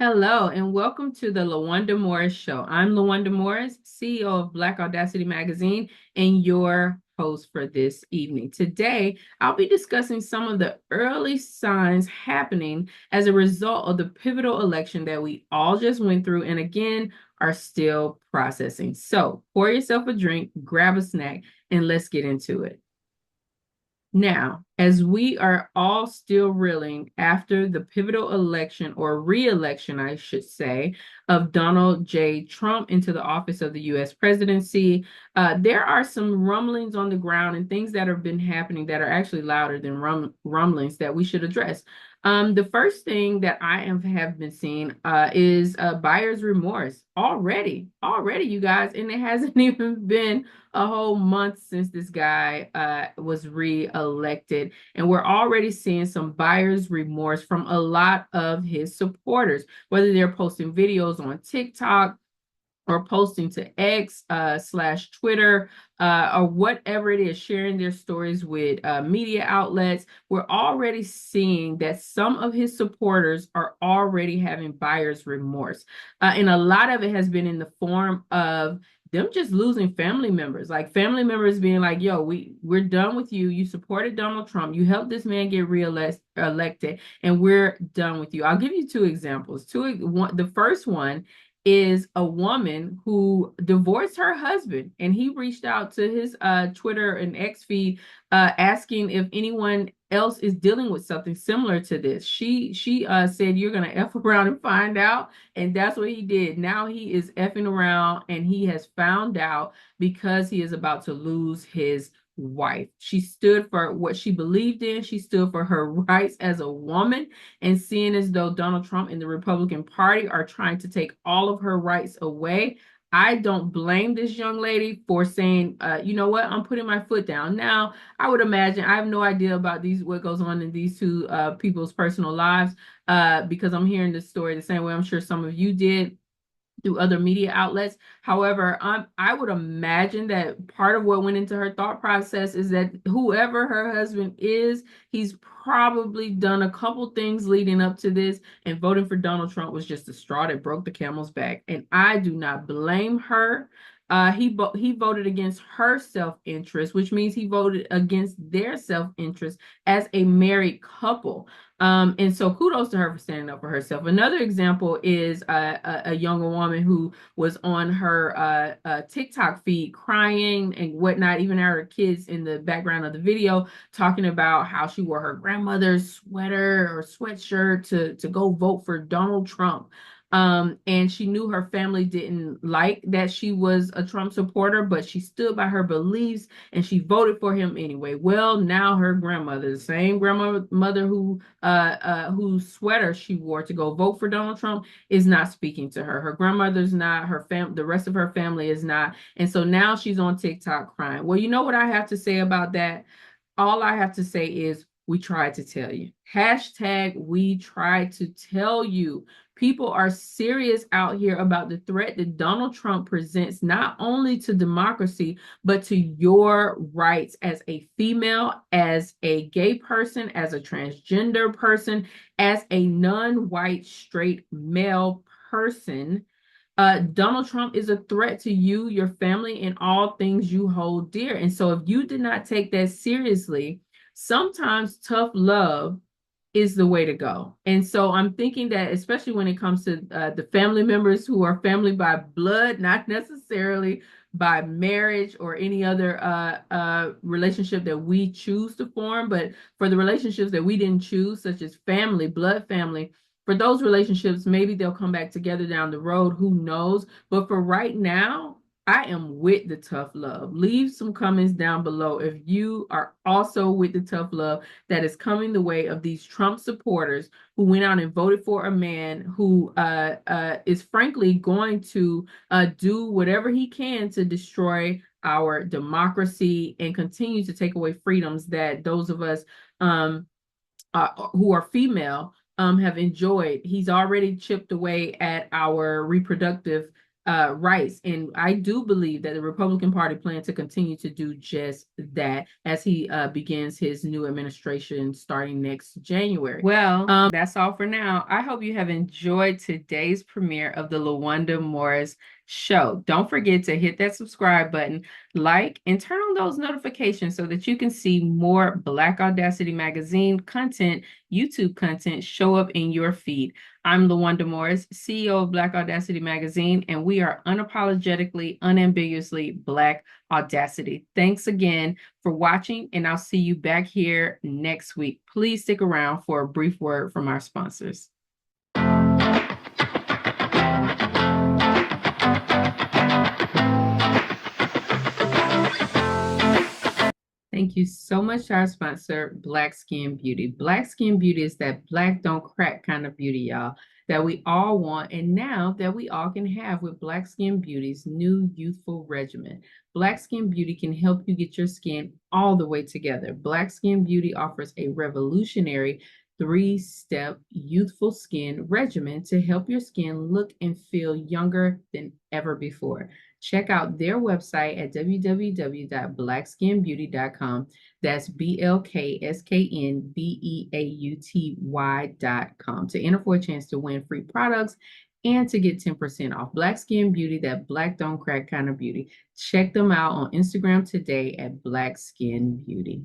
Hello, and welcome to the LaWanda Morris Show. I'm LaWanda Morris, CEO of Black Audacity Magazine, and your host for this evening. Today, I'll be discussing some of the early signs happening as a result of the pivotal election that we all just went through and again are still processing. So, pour yourself a drink, grab a snack, and let's get into it. Now, as we are all still reeling after the pivotal election or re-election, I should say, of Donald J. Trump into the office of the U.S. presidency, there are some rumblings on the ground and things that have been happening that are actually louder than rumblings that we should address. The first thing that I have been seeing is buyer's remorse already, you guys, and it hasn't even been a whole month since this guy was re-elected, and we're already seeing some buyer's remorse from a lot of his supporters, whether they're posting videos on TikTok or posting to X slash Twitter or whatever it is, sharing their stories with media outlets. We're already seeing that some of his supporters are already having buyer's remorse. And a lot of it has been in the form of them just losing family members, like family members being like, yo, we're done with you. You supported Donald Trump. You helped this man get elected, and we're done with you. I'll give you two examples. The first one is a woman who divorced her husband, and he reached out to his Twitter and X feed asking if anyone else is dealing with something similar to this. She said, you're gonna F around and find out, and that's what he did. Now he is effing around, and he has found out because he is about to lose his wife. She stood for what she believed in. She stood for her rights as a woman, and seeing as though Donald Trump and the Republican Party are trying to take all of her rights away, I don't blame this young lady for saying, you know what, I'm putting my foot down. Now, I would imagine, I have no idea about what goes on in these two people's personal lives because I'm hearing this story the same way I'm sure some of you did through other media outlets. However, I would imagine that part of what went into her thought process is that whoever her husband is, he's probably done a couple things leading up to this, and voting for Donald Trump was just the straw that broke the camel's back. And I do not blame her. He voted against her self-interest, which means he voted against their self-interest as a married couple. And so kudos to her for standing up for herself. Another example is a younger woman who was on her TikTok feed crying and whatnot, even her kids in the background of the video, talking about how she wore her grandmother's sweater or sweatshirt to go vote for Donald Trump. And she knew her family didn't like that she was a Trump supporter, but she stood by her beliefs and she voted for him anyway. Well, now her grandmother, the same grandmother whose sweater she wore to go vote for Donald Trump, is not speaking to her. Her grandmother's not, the rest of her family is not. And so now she's on TikTok crying. Well, you know what I have to say about that? All I have to say is we tried to tell you. Hashtag we tried to tell you. People are serious out here about the threat that Donald Trump presents not only to democracy, but to your rights as a female, as a gay person, as a transgender person, as a non-white straight male person. Donald Trump is a threat to you, your family, and all things you hold dear. And so if you did not take that seriously, sometimes tough love is the way to go. And so I'm thinking that, especially when it comes to the family members who are family by blood, not necessarily by marriage or any other relationship that we choose to form, but for the relationships that we didn't choose, such as family, blood family, for those relationships, maybe they'll come back together down the road, who knows? But for right now, I am with the tough love. Leave some comments down below if you are also with the tough love that is coming the way of these Trump supporters who went out and voted for a man who is frankly going to do whatever he can to destroy our democracy and continue to take away freedoms that those of us who are female have enjoyed. He's already chipped away at our reproductive rights. And I do believe that the Republican Party plans to continue to do just that as he begins his new administration starting next January. Well, that's all for now. I hope you have enjoyed today's premiere of the LaWanda Morris Show. Don't forget to hit that subscribe button, like, and turn on those notifications so that you can see more Black Audacity Magazine content, YouTube content show up in your feed. I'm LaWanda Morris, CEO of Black Audacity Magazine, and we are unapologetically, unambiguously Black Audacity. Thanks again for watching, and I'll see you back here next week. Please stick around for a brief word from our sponsors. Thank you so much to our sponsor, Black Skin Beauty. Black Skin Beauty is that black don't crack kind of beauty, y'all, that we all want, and now that we all can have with Black Skin Beauty's new youthful regimen. Black Skin Beauty can help you get your skin all the way together. Black Skin Beauty offers a revolutionary 3-step youthful skin regimen to help your skin look and feel younger than ever before. Check out their website at www.blackskinbeauty.com. That's BLKSKNBEAUTY.com to enter for a chance to win free products and to get 10% off. Black Skin Beauty, that black don't crack kind of beauty. Check them out on Instagram today at Black Skin Beauty.